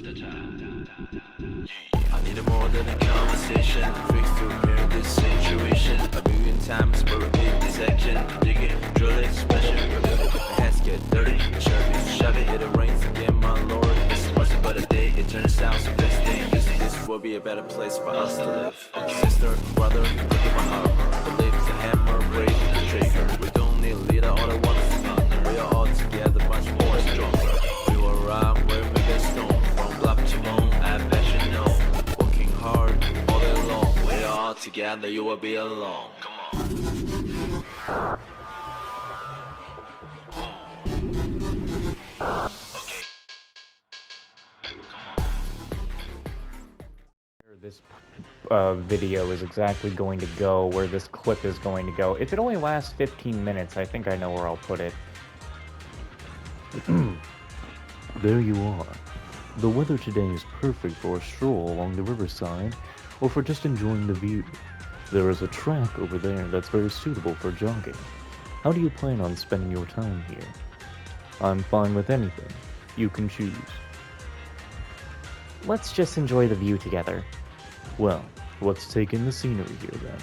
I need more than a conversation. Fix to hear this situation. A million times for a big dissection. Digging, drill expression. My hands get dirty. Shove it, it rains again, my lord. This wasn't but a day. It turns out so this thing. This will be a better place for us to live. Sister, brother, look at my armor. Believes the hammer, break the trigger. We don't need a leader, all I want is none. We are all together, much more stronger. We will ride where we get stone. From block to bone, I bet you know. Working hard all day long. We are all together, you will be alone. Come on. This video is exactly going to go, where this clip is going to go. If it only lasts 15 minutes, I think I know where I'll put it. There you are. The weather today is perfect for a stroll along the riverside, or for just enjoying the view. There is a track over there that's very suitable for jogging. How do you plan on spending your time here? I'm fine with anything. You can choose. Let's just enjoy the view together. Well, let's take in the scenery here then.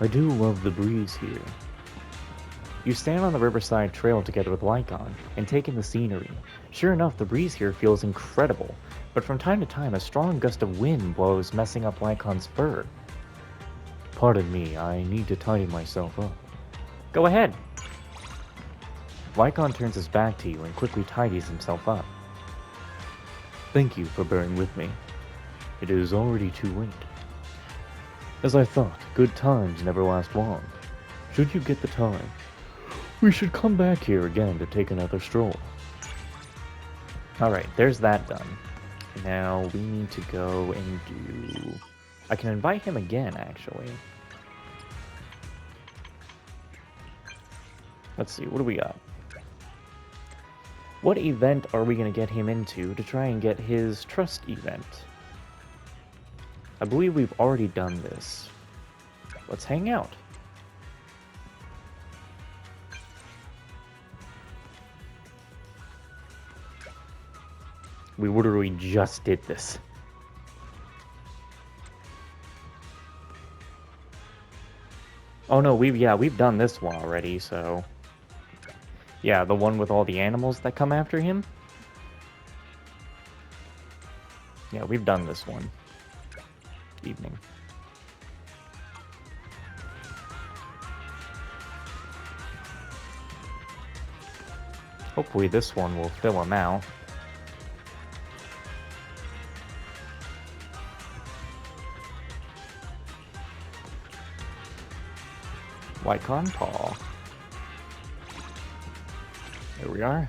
I do love the breeze here. You stand on the riverside trail together with Lycon and take in the scenery. Sure enough, the breeze here feels incredible, but from time to time a strong gust of wind blows, messing up Lycon's fur. Pardon me, I need to tidy myself up. Go ahead. Lycon turns his back to you and quickly tidies himself up. Thank you for bearing with me. It is already too late. As I thought, good times never last long. Should you get the time, we should come back here again to take another stroll. Alright, there's that done. Now we need to go and do... I can invite him again, actually. Let's see, what do we got? What event are we going to get him into to try and get his trust event? I believe we've already done this. Let's hang out. We literally just did this. Oh no, we've done this one already, so... Yeah, the one with all the animals that come after him? Yeah, we've done this one. Evening. Hopefully this one will fill him out. Lycon Paw. There we are.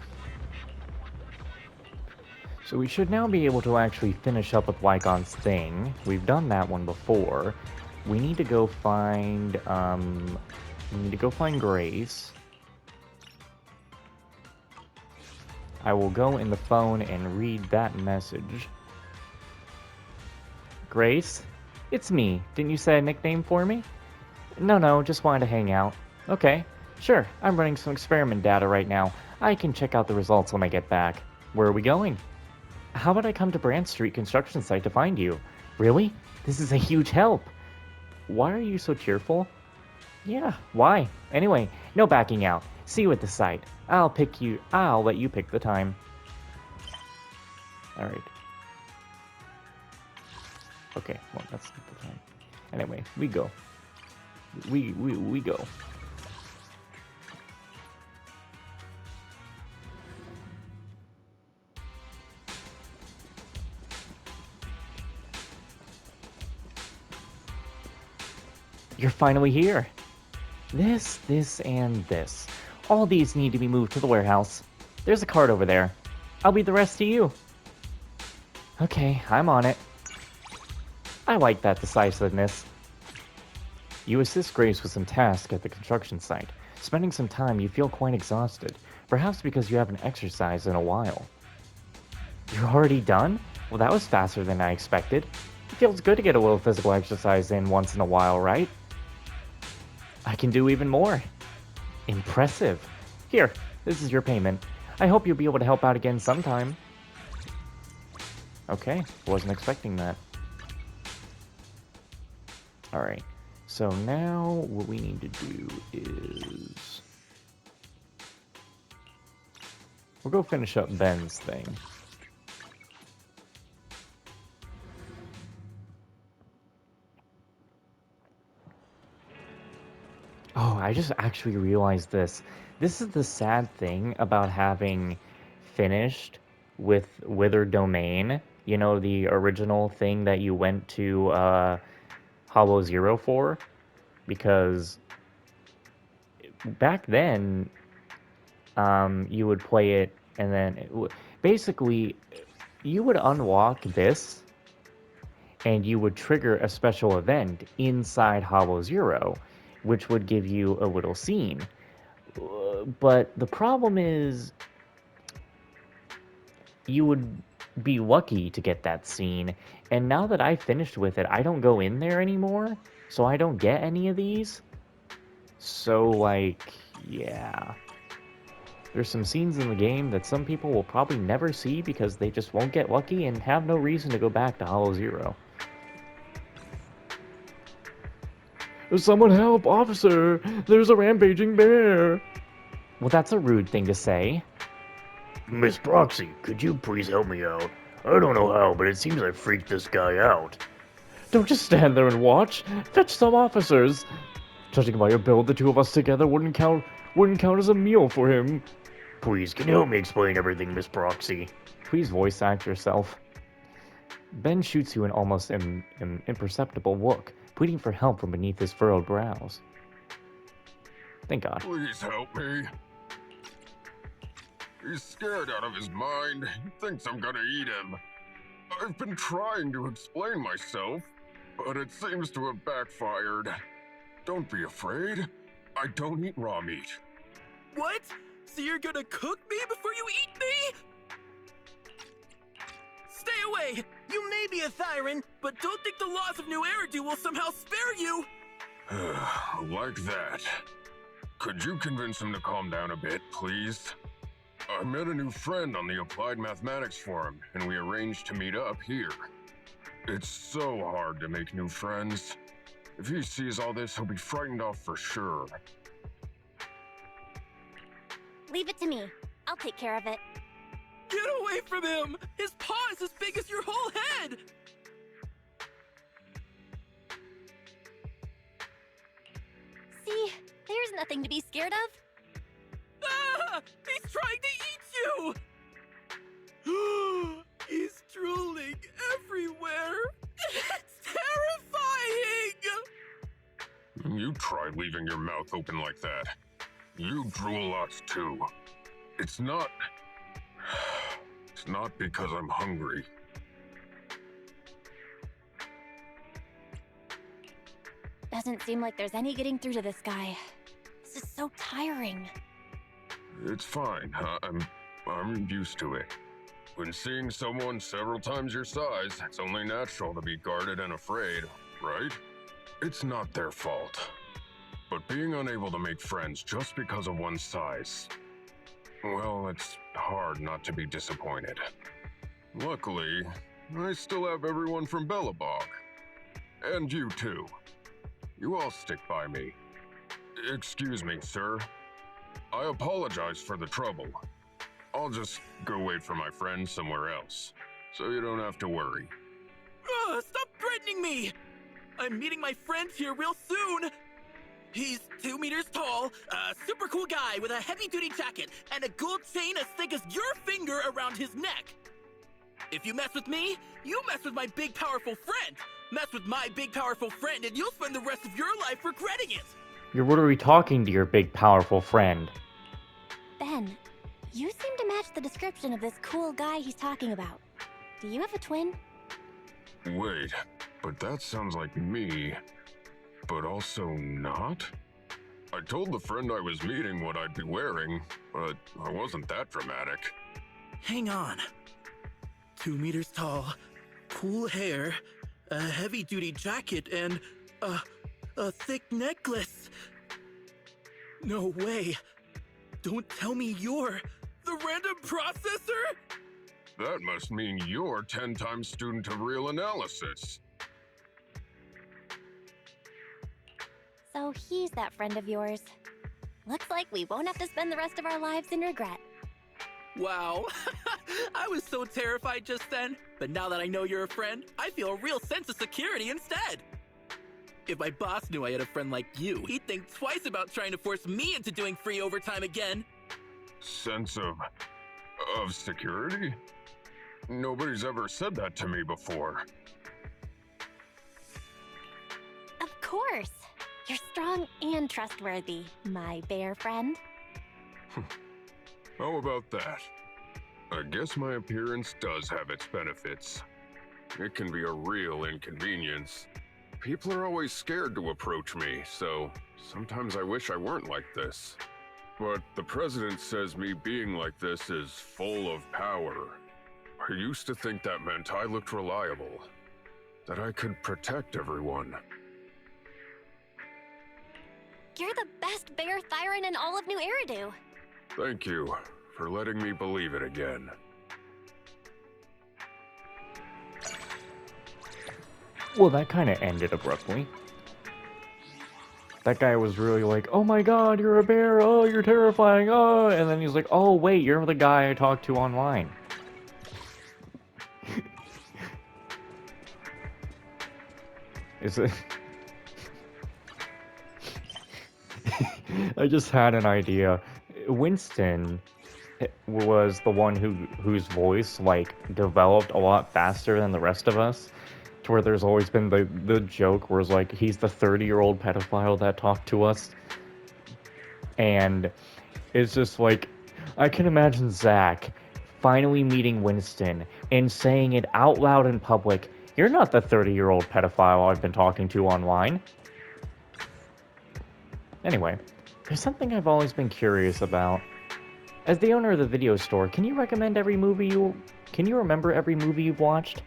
So we should now be able to actually finish up with Lycon's thing. We've done that one before. We need to go find, Grace. I will go in the phone and read that message. Grace? It's me. Didn't you say a nickname for me? No, just wanted to hang out. Okay, sure. I'm running some experiment data right now. I can check out the results when I get back. Where are we going? How about I come to Brand Street construction site to find you? Really? This is a huge help. Why are you so cheerful? Yeah, why? Anyway, no backing out. See you at the site. I'll let you pick the time. Alright. Okay, well, that's not the time. Anyway, we go. We go. You're finally here. This, and this. All these need to be moved to the warehouse. There's a cart over there. I'll leave the rest to you. Okay, I'm on it. I like that decisiveness. You assist Grace with some tasks at the construction site. Spending some time, you feel quite exhausted. Perhaps because you haven't exercised in a while. You're already done? Well, that was faster than I expected. It feels good to get a little physical exercise in once in a while, right? I can do even more. Impressive. Here, this is your payment. I hope you'll be able to help out again sometime. Okay, wasn't expecting that. Alright, so now what we need to do is... we'll go finish up Ben's thing. Oh, I just actually realized this. This is the sad thing about having finished with Wither Domain. You know, the original thing that you went to Hollow Zero for? Because back then, you would play it and then... basically, you would unlock this and you would trigger a special event inside Hollow Zero, which would give you a little scene. But the problem is, you would be lucky to get that scene, and now that I finished with it, I don't go in there anymore, so I don't get any of these. So, like, yeah. There's some scenes in the game that some people will probably never see because they just won't get lucky and have no reason to go back to Hollow Zero. Someone help, officer! There's a rampaging bear! Well, that's a rude thing to say. Miss Proxy, could you please help me out? I don't know how, but it seems I freaked this guy out. Don't just stand there and watch. Fetch some officers. Judging by your build, the two of us together wouldn't count as a meal for him. Please, can you help me explain everything, Miss Proxy? Please voice act yourself. Ben shoots you an almost imperceptible look, pleading for help from beneath his furrowed brows. Thank God. Please help me. He's scared out of his mind. He thinks I'm gonna eat him. I've been trying to explain myself, but it seems to have backfired. Don't be afraid. I don't eat raw meat. What? So you're gonna cook me before you eat me? Stay away! You may be a Thyran, but don't think the laws of New Eridu will somehow spare you! Like that. Could you convince him to calm down a bit, please? I met a new friend on the Applied Mathematics Forum, and we arranged to meet up here. It's so hard to make new friends. If he sees all this, he'll be frightened off for sure. Leave it to me. I'll take care of it. Get away from him! His paw is as big as your whole head! See, there's nothing to be scared of. Ah! He's trying to eat you! He's drooling everywhere! It's terrifying! You try leaving your mouth open like that. You drool lots too. It's not because I'm hungry. Doesn't seem like there's any getting through to this guy. This is so tiring. It's fine. I'm used to it. When seeing someone several times your size, it's only natural to be guarded and afraid, right? It's not their fault. But being unable to make friends just because of one's size, well, it's hard not to be disappointed. Luckily, I still have everyone from Bellabog. And you too. You all stick by me. Excuse me, sir. I apologize for the trouble. I'll just go wait for my friends somewhere else, so you don't have to worry. Stop threatening me! I'm meeting my friends here real soon! He's 2 meters tall, a super cool guy with a heavy-duty jacket, and a gold chain as thick as your finger around his neck. If you mess with me, you mess with my big, powerful friend. Mess with my big, powerful friend, and you'll spend the rest of your life regretting it. You're literally talking to your big, powerful friend. Ben, you seem to match the description of this cool guy he's talking about. Do you have a twin? Wait, but that sounds like me, but also not? I told the friend I was meeting what I'd be wearing, but I wasn't that dramatic. Hang on. 2 meters tall, cool hair, a heavy-duty jacket, and a thick necklace. No way. Don't tell me you're the random processor? That must mean you're 10 times student of real analysis. So he's that friend of yours. Looks like we won't have to spend the rest of our lives in regret. Wow. I was so terrified just then, but now that I know you're a friend, I feel a real sense of security instead. If my boss knew I had a friend like you, he'd think twice about trying to force me into doing free overtime again. Sense of security? Nobody's ever said that to me before. Of course. You're strong and trustworthy, my bear friend. How about that? I guess my appearance does have its benefits. It can be a real inconvenience. People are always scared to approach me, so sometimes I wish I weren't like this. But the president says me being like this is full of power. I used to think that meant I looked reliable, that I could protect everyone. You're the best bear Thyron in all of New Eridu. Thank you for letting me believe it again. Well, that kind of ended abruptly. That guy was really like, oh my god, you're a bear, oh, you're terrifying, oh, and then he's like, oh wait, you're the guy I talked to online. Is it... I just had an idea. Winston was the one whose voice, like, developed a lot faster than the rest of us. To where there's always been the joke where it's like, he's the 30-year-old pedophile that talked to us. And it's just like, I can imagine Zach finally meeting Winston and saying it out loud in public, you're not the 30-year-old pedophile I've been talking to online. Anyway, there's something I've always been curious about. As the owner of the video store, can you recommend every movie can you remember every movie you've watched?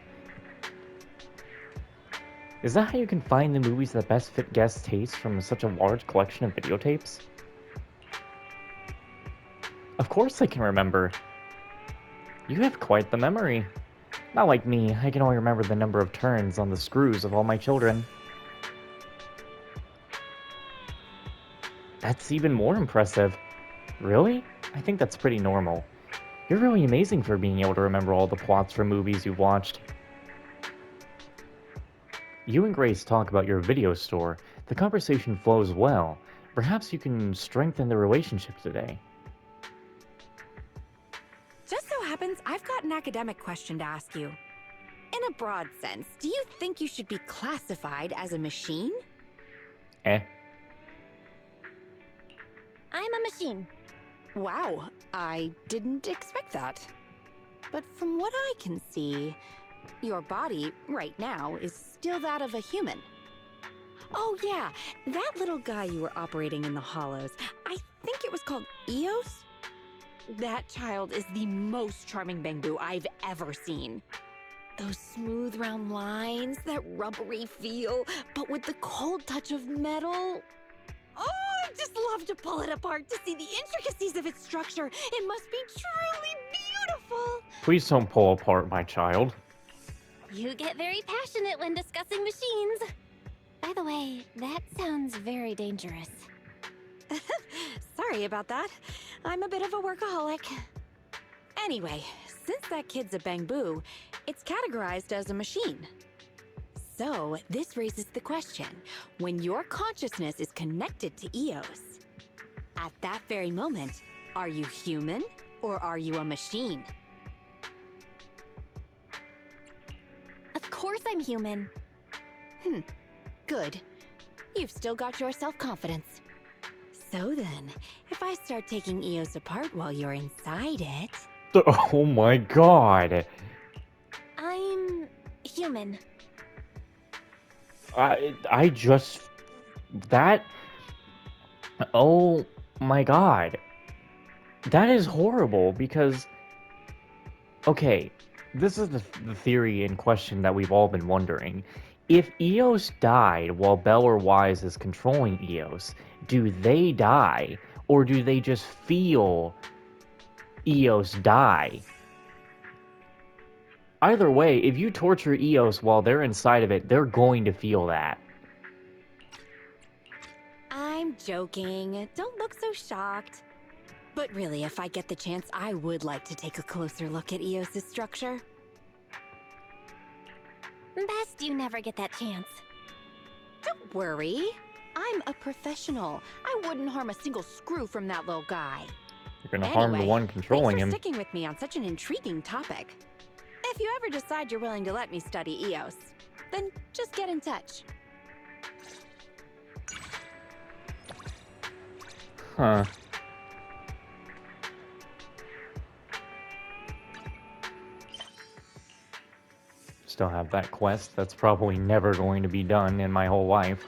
Is that how you can find the movies that best fit guest taste from such a large collection of videotapes? Of course I can remember. You have quite the memory. Not like me, I can only remember the number of turns on the screws of all my children. That's even more impressive. Really? I think that's pretty normal. You're really amazing for being able to remember all the plots from movies you've watched. You and Grace talk about your video store. The conversation flows well. Perhaps you can strengthen the relationship today. Just so happens I've got an academic question to ask you. In a broad sense, do you think you should be classified as a machine? I'm a machine. Wow, I didn't expect that. But from what I can see, your body, right now, is still that of a human. Oh yeah, that little guy you were operating in the hollows, I think it was called Eous? That child is the most charming Bangbu I've ever seen. Those smooth round lines, that rubbery feel, but with the cold touch of metal. Oh, I just love to pull it apart to see the intricacies of its structure. It must be truly beautiful. Please don't pull apart my child. You get very passionate when discussing machines. By the way, that sounds very dangerous. Sorry about that. I'm a bit of a workaholic. Anyway, since that kid's a Bangbu, it's categorized as a machine. So, this raises the question, when your consciousness is connected to Eous, at that very moment, are you human or are you a machine? Of course I'm human. Good. You've still got your self-confidence. So then, if I start taking Eous apart while you're inside it... Oh my god. I'm human. I just... That... Oh my god. That is horrible because... Okay, this is the theory in question that we've all been wondering. If Eous died while Belle or Wise is controlling Eous, do they die? Or do they just feel Eous die? Either way, if you torture Eos while they're inside of it, they're going to feel that. I'm joking. Don't look so shocked. But really, if I get the chance, I would like to take a closer look at Eos' structure. Best you never get that chance. Don't worry. I'm a professional. I wouldn't harm a single screw from that little guy. You're gonna harm the one controlling thanks him. for sticking with me on such an intriguing topic. If you ever decide you're willing to let me study Eos, then just get in touch. Huh. Still have that quest that's probably never going to be done in my whole life.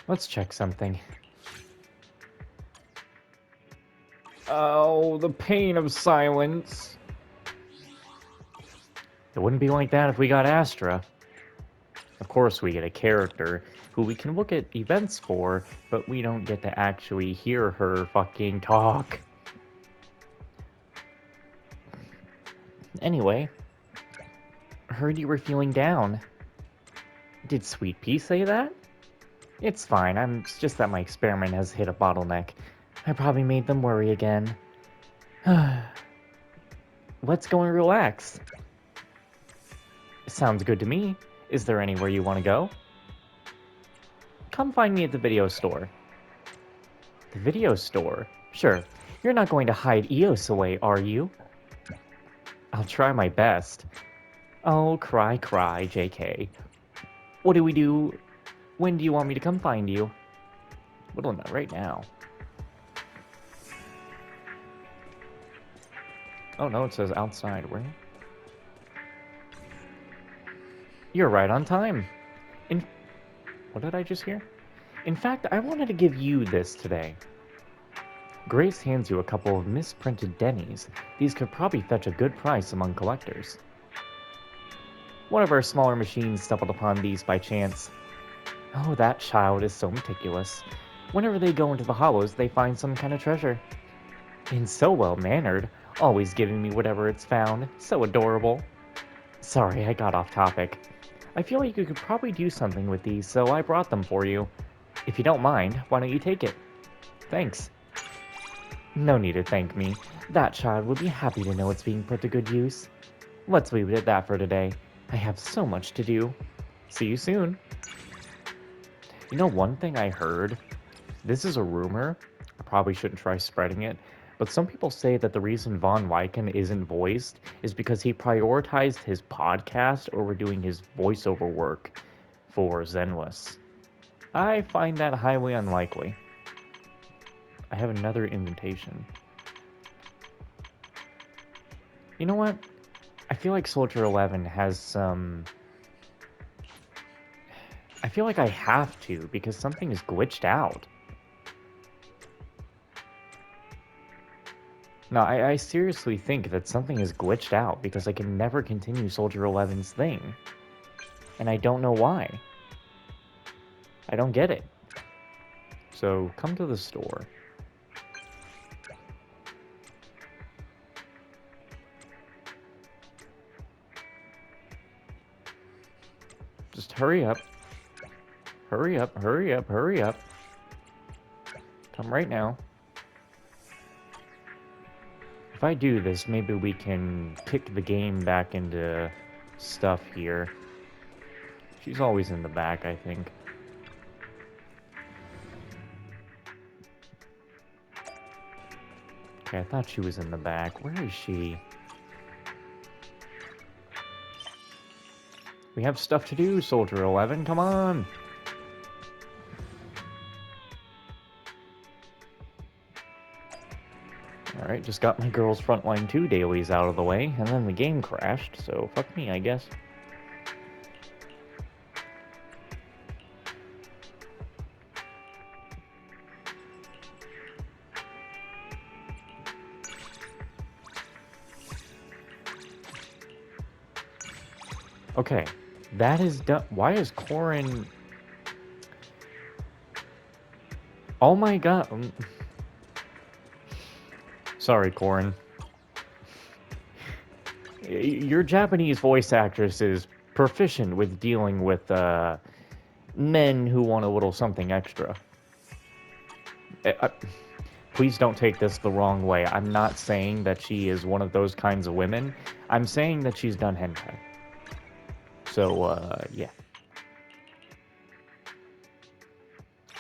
Let's check something. Oh, the pain of silence. It wouldn't be like that if we got Astra. Of course, we get a character who we can look at events for, but we don't get to actually hear her fucking talk. Anyway, heard you were feeling down. Did Sweet Pea say that? It's fine, it's just that my experiment has hit a bottleneck. I probably made them worry again. Let's go and relax. Sounds good to me. Is there anywhere you want to go? Come find me at the video store. The video store? Sure. You're not going to hide Eos away, are you? I'll try my best. Oh, cry, JK. What do we do? When do you want me to come find you? Well, not right now. Oh no, it says outside. Where? You're right on time. What did I just hear? In fact, I wanted to give you this today. Grace hands you a couple of misprinted Denny's. These could probably fetch a good price among collectors. One of our smaller machines stumbled upon these by chance. Oh, that child is so meticulous. Whenever they go into the hollows, they find some kind of treasure. And so well-mannered, always giving me whatever it's found. So adorable. Sorry, I got off topic. I feel like you could probably do something with these, so I brought them for you. If you don't mind, why don't you take it? Thanks. No need to thank me. That child would be happy to know it's being put to good use. Let's leave it at that for today. I have so much to do. See you soon. You know, one thing I heard? This is a rumor. I probably shouldn't try spreading it. But some people say that the reason Von Wyken isn't voiced is because he prioritized his podcast over doing his voiceover work for Zenless. I find that highly unlikely. I have another invitation. You know what? I feel like Soldier 11 has some... I feel like I have to, because something is glitched out. No, I seriously think that something is glitched out, because I can never continue Soldier 11's thing. And I don't know why. I don't get it. So, come to the store. Just hurry up. Hurry up, hurry up, hurry up. Come right now. If I do this, maybe we can kick the game back into stuff here. She's always in the back, I think. Okay, I thought she was in the back. Where is she? We have stuff to do, Soldier 11. Come on! Alright, just got my Girls Frontline 2 dailies out of the way, and then the game crashed, so fuck me, I guess. Okay, that is done. Why is Corin... Oh my god. Sorry, Corin. your Japanese voice actress is proficient with dealing with men who want a little something extra. Please don't take this the wrong way. I'm not saying that she is one of those kinds of women. I'm saying that she's done hentai. So, yeah.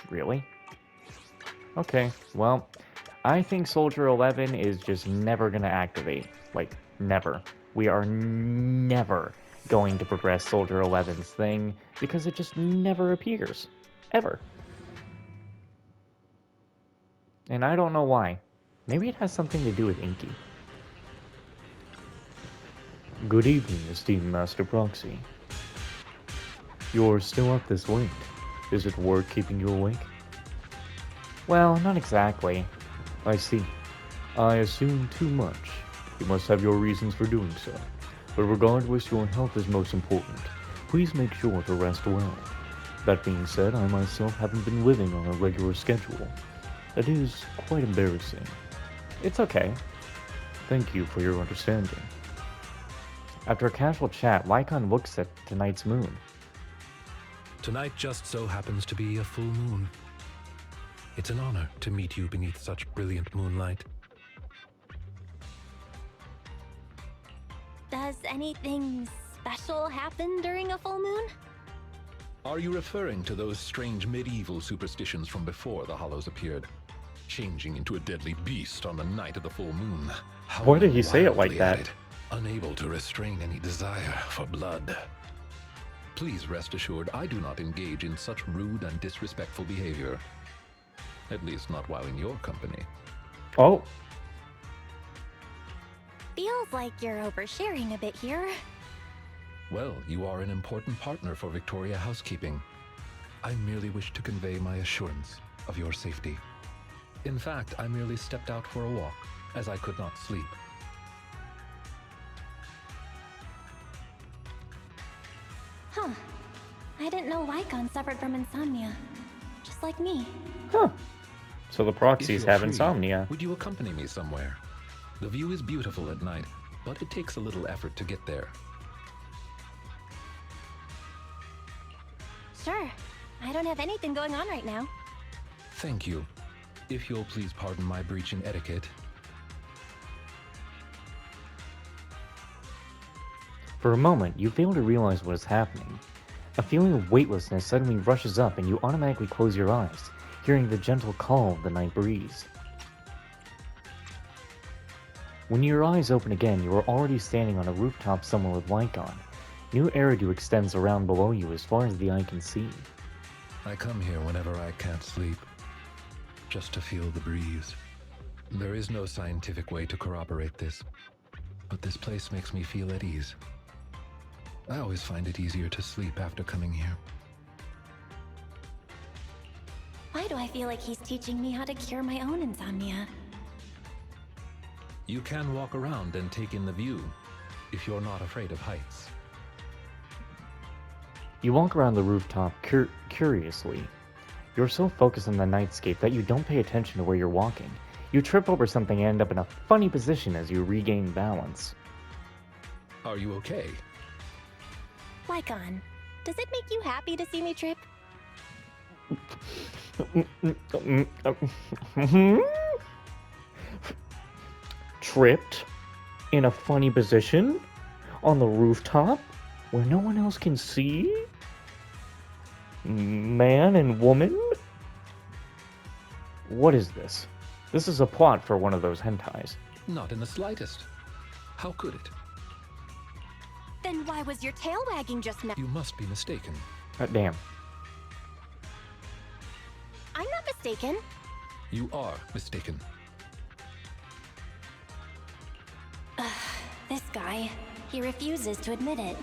Really? Okay, well, I think Soldier 11 is just never gonna activate. Like, never. We are never going to progress Soldier 11's thing because it just never appears. Ever. And I don't know why. Maybe it has something to do with Inky. Good evening, esteemed Master Proxy. You're still up this late. Is it work keeping you awake? Well, not exactly. I see. I assume too much. You must have your reasons for doing so. But regardless, your health is most important. Please make sure to rest well. That being said, I myself haven't been living on a regular schedule. That is quite embarrassing. It's okay. Thank you for your understanding. After a casual chat, Lycon looks at tonight's moon. Tonight just so happens to be a full moon. It's an honor to meet you beneath such brilliant moonlight. Does anything special happen during a full moon? Are you referring to those strange medieval superstitions from before the Hollows appeared? Changing into a deadly beast on the night of the full moon. Why did he say it like Wildly that? at it, unable to restrain any desire for blood. Please rest assured I do not engage in such rude and disrespectful behavior. At least not while in your company. Oh, Feels like you're oversharing a bit here. Well, you are an important partner for Victoria Housekeeping. I merely wish to convey my assurance of your safety. In fact, I merely stepped out for a walk, as I could not sleep. Huh. I didn't know Lycon suffered from insomnia. Just like me. huh. So the If proxies you're have free, insomnia. Would you accompany me somewhere? The view is beautiful at night, but it takes a little effort to get there. Sure. I don't have anything going on right now. Thank you. If you'll please pardon my breach in etiquette. For a moment, you fail to realize what is happening. A feeling of weightlessness suddenly rushes up and you automatically close your eyes, hearing the gentle call of the night breeze. When your eyes open again, you are already standing on a rooftop somewhere with Lycon. New Eridu extends around below you as far as the eye can see. I come here whenever I can't sleep, just to feel the breeze. There is no scientific way to corroborate this, but this place makes me feel at ease. I always find it easier to sleep after coming here. Why do I feel like he's teaching me how to cure my own insomnia? You can walk around and take in the view, if you're not afraid of heights. You walk around the rooftop curiously. You're so focused on the nightscape that you don't pay attention to where you're walking. You trip over something and end up in a funny position as you regain balance. Are you okay? Lycon, does it make you happy to see me trip? Tripped? In a funny position? On the rooftop? Where no one else can see? Man and woman? What is this? This is a plot for one of those hentais. Not in the slightest. How could it? Then why was your tail wagging just now? You must be mistaken. Damn. I'm not mistaken. You are mistaken. This guy, he refuses to admit it.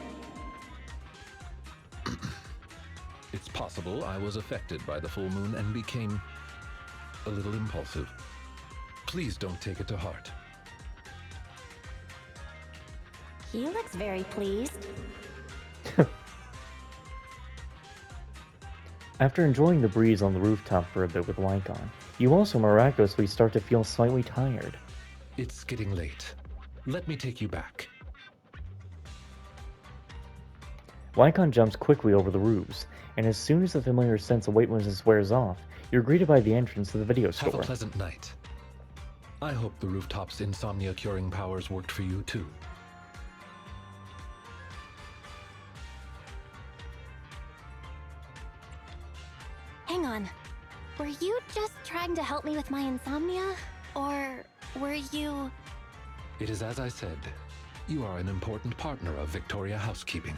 It's possible I was affected by the full moon and became a little impulsive. Please don't take it to heart. He looks very pleased. After enjoying the breeze on the rooftop for a bit with Lycon, you also miraculously start to feel slightly tired. It's getting late. Let me take you back. Wycon jumps quickly over the roofs, and as soon as the familiar sense of weightlessness wears off, you're greeted by the entrance to the video store. Have a pleasant night. I hope the rooftop's insomnia-curing powers worked for you, too. Hang on. Were you just trying to help me with my insomnia? Or were you... It is as I said. You are an important partner of Victoria Housekeeping.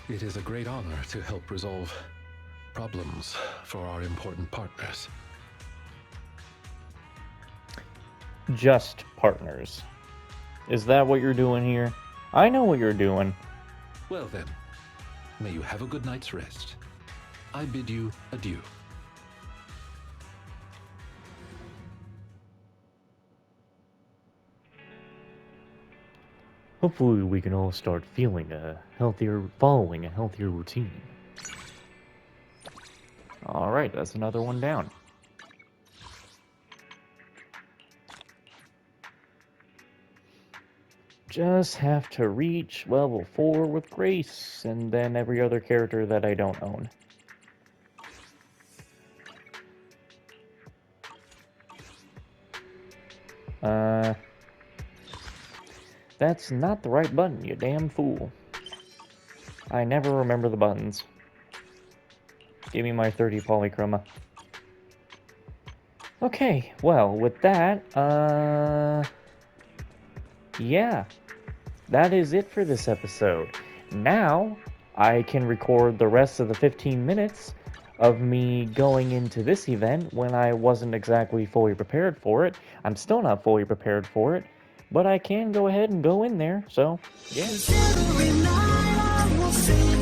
It is a great honor to help resolve problems for our important partners. Just partners. Is that what you're doing here? I know what you're doing. Well then, may you have a good night's rest. I bid you adieu. Hopefully we can all start following a healthier routine. Alright, that's another one down. Just have to reach level 4 with Grace, and then every other character that I don't own. That's not the right button, you damn fool. I never remember the buttons. Give me my 30 polychroma. Okay, well, with that, yeah. That is it for this episode. Now, I can record the rest of the 15 minutes of me going into this event when I wasn't exactly fully prepared for it. I'm still not fully prepared for it, but I can go ahead and go in there, so, yeah. Every night I will sing